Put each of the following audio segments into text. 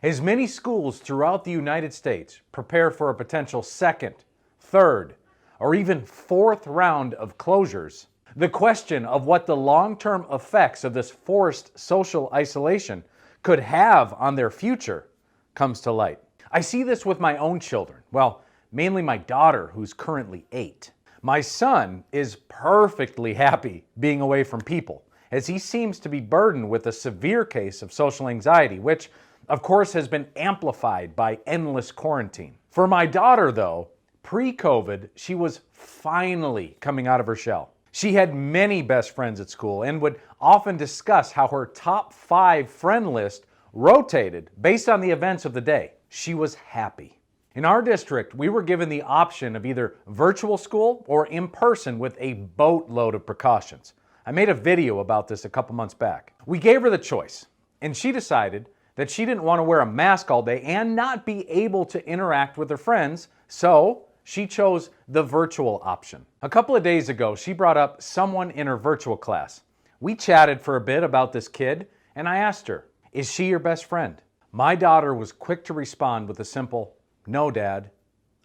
As many schools throughout the United States prepare for a potential second, third, or even fourth round of closures, the question of what the long-term effects of this forced social isolation could have on their future comes to light. I see this with my own children. Well, mainly my daughter, who's currently 8. My son is perfectly happy being away from people, as he seems to be burdened with a severe case of social anxiety, which, of course, has been amplified by endless quarantine. For my daughter, though, pre-COVID, she was finally coming out of her shell. She had many best friends at school and would often discuss how her top 5 friend list rotated based on the events of the day. She was happy. In our district, we were given the option of either virtual school or in person with a boatload of precautions. I made a video about this a couple months back. We gave her the choice, and she decided that she didn't want to wear a mask all day and not be able to interact with her friends, so she chose the virtual option. A couple of days ago, she brought up someone in her virtual class. We chatted for a bit about this kid, and I asked her, "Is she your best friend?" My daughter was quick to respond with a simple, "No, Dad,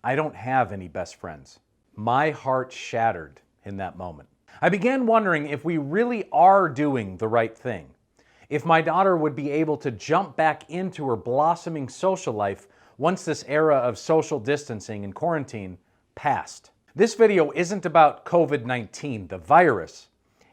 I don't have any best friends." My heart shattered in that moment. I began wondering if we really are doing the right thing, if my daughter would be able to jump back into her blossoming social life once this era of social distancing and quarantine passed. This video isn't about COVID-19, the virus.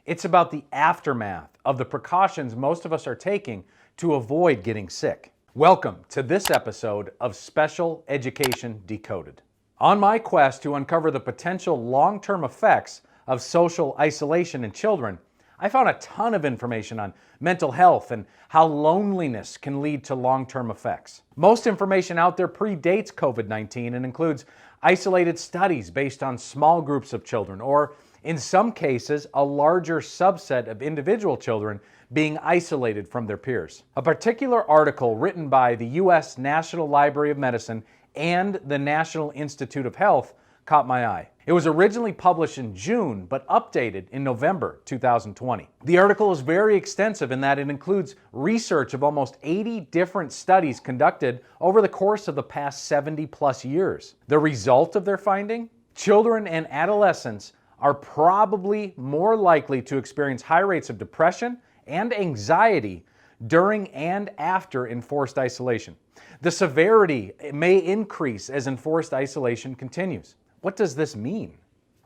It's about the aftermath of the precautions most of us are taking to avoid getting sick. Welcome to this episode of Special Education Decoded. On my quest to uncover the potential long-term effects of social isolation in children, I found a ton of information on mental health and how loneliness can lead to long-term effects. Most information out there predates COVID-19 and includes isolated studies based on small groups of children, or in some cases, a larger subset of individual children being isolated from their peers. A particular article written by the U.S. National Library of Medicine and the National Institute of Health caught my eye. It was originally published in June, but updated in November 2020. The article is very extensive in that it includes research of almost 80 different studies conducted over the course of the past 70 plus years. The result of their finding? Children and adolescents are probably more likely to experience high rates of depression and anxiety during and after enforced isolation. The severity may increase as enforced isolation continues. What does this mean?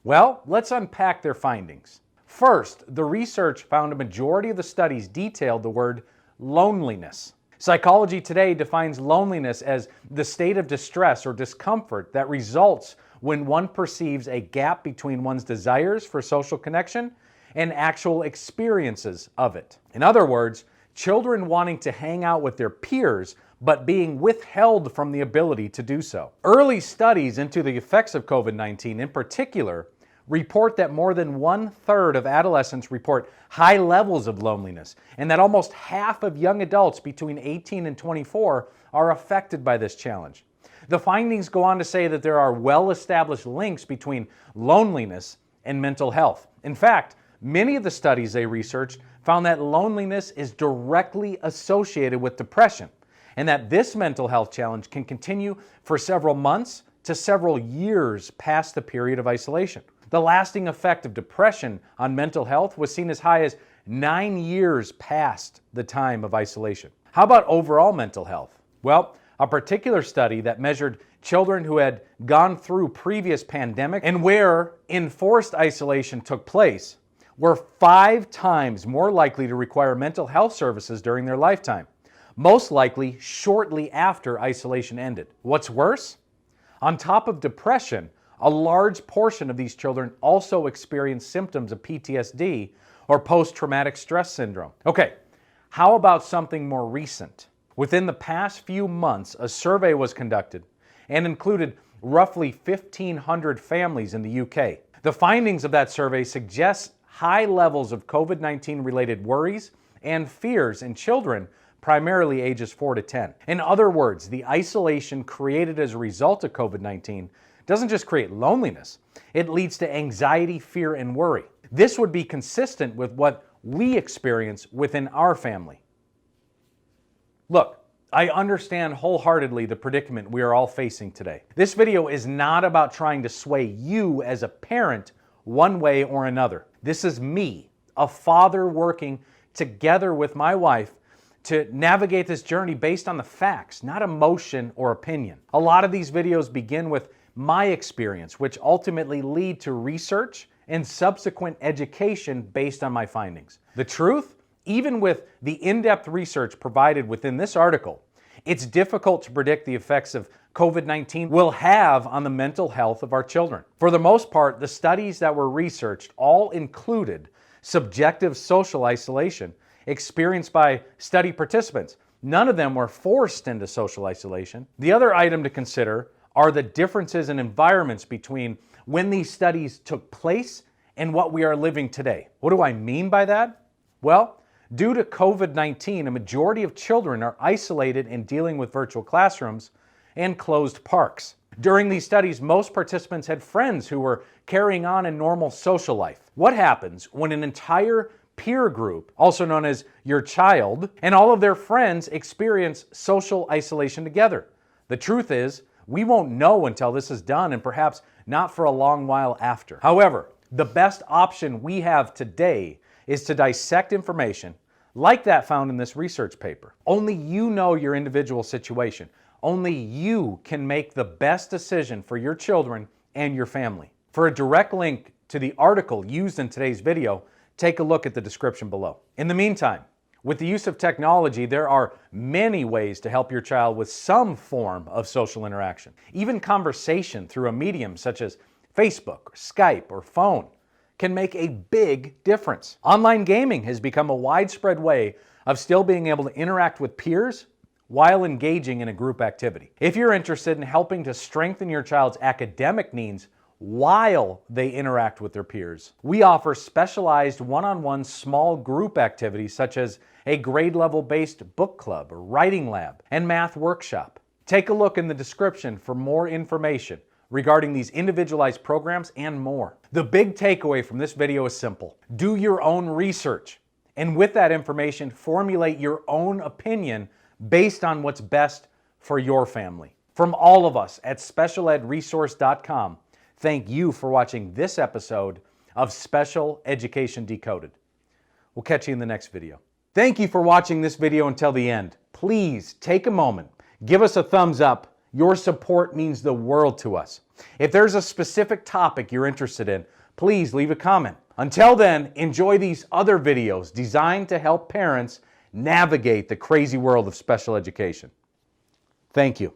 Well, let's unpack their findings. First, the research found a majority of the studies detailed the word loneliness. Psychology Today defines loneliness as the state of distress or discomfort that results when one perceives a gap between one's desires for social connection and actual experiences of it. In other words, children wanting to hang out with their peers but being withheld from the ability to do so. Early studies into the effects of COVID-19 in particular report that more than 1/3 of adolescents report high levels of loneliness, and that almost half of young adults between 18 and 24 are affected by this challenge. The findings go on to say that there are well-established links between loneliness and mental health. In fact, many of the studies they researched found that loneliness is directly associated with depression, and that this mental health challenge can continue for several months to several years past the period of isolation. The lasting effect of depression on mental health was seen as high as 9 years past the time of isolation. How about overall mental health? Well, a particular study that measured children who had gone through previous pandemics and where enforced isolation took place were 5 times more likely to require mental health services during their lifetime, most likely shortly after isolation ended. What's worse? On top of depression, a large portion of these children also experienced symptoms of PTSD or post-traumatic stress syndrome. Okay, how about something more recent? Within the past few months, a survey was conducted and included roughly 1,500 families in the UK. The findings of that survey suggest high levels of COVID-19 related worries and fears in children primarily ages 4 to 10. In other words, the isolation created as a result of COVID-19 doesn't just create loneliness, it leads to anxiety, fear, and worry. This would be consistent with what we experience within our family. Look, I understand wholeheartedly the predicament we are all facing today. This video is not about trying to sway you as a parent one way or another. This is me, a father working together with my wife to navigate this journey based on the facts, not emotion or opinion. A lot of these videos begin with my experience, which ultimately lead to research and subsequent education based on my findings. The truth? Even with the in-depth research provided within this article, it's difficult to predict the effects of COVID-19 will have on the mental health of our children. For the most part, the studies that were researched all included subjective social isolation experienced by study participants. None of them were forced into social isolation. The other item to consider are the differences in environments between when these studies took place and what we are living today. What do I mean by that? Well, due to COVID-19, a majority of children are isolated and dealing with virtual classrooms and closed parks. During these studies, most participants had friends who were carrying on a normal social life. What happens when an entire peer group, also known as your child, and all of their friends experience social isolation together? The truth is, we won't know until this is done, and perhaps not for a long while after. However, the best option we have today is to dissect information like that found in this research paper. Only you know your individual situation. Only you can make the best decision for your children and your family. For a direct link to the article used in today's video, take a look at the description below. In the meantime, with the use of technology, there are many ways to help your child with some form of social interaction. Even conversation through a medium such as Facebook, or Skype, or phone can make a big difference. Online gaming has become a widespread way of still being able to interact with peers while engaging in a group activity. If you're interested in helping to strengthen your child's academic needs while they interact with their peers, we offer specialized one-on-one small group activities such as a grade level based book club or writing lab and math workshop. Take a look in the description for more information regarding these individualized programs and more. The big takeaway from this video is simple. Do your own research, and with that information, formulate your own opinion based on what's best for your family. From all of us at specialedresource.com, thank you for watching this episode of Special Education Decoded. We'll catch you in the next video. Thank you for watching this video until the end. Please take a moment, give us a thumbs up. Your support means the world to us. If there's a specific topic you're interested in, please leave a comment. Until then, enjoy these other videos designed to help parents navigate the crazy world of special education. Thank you.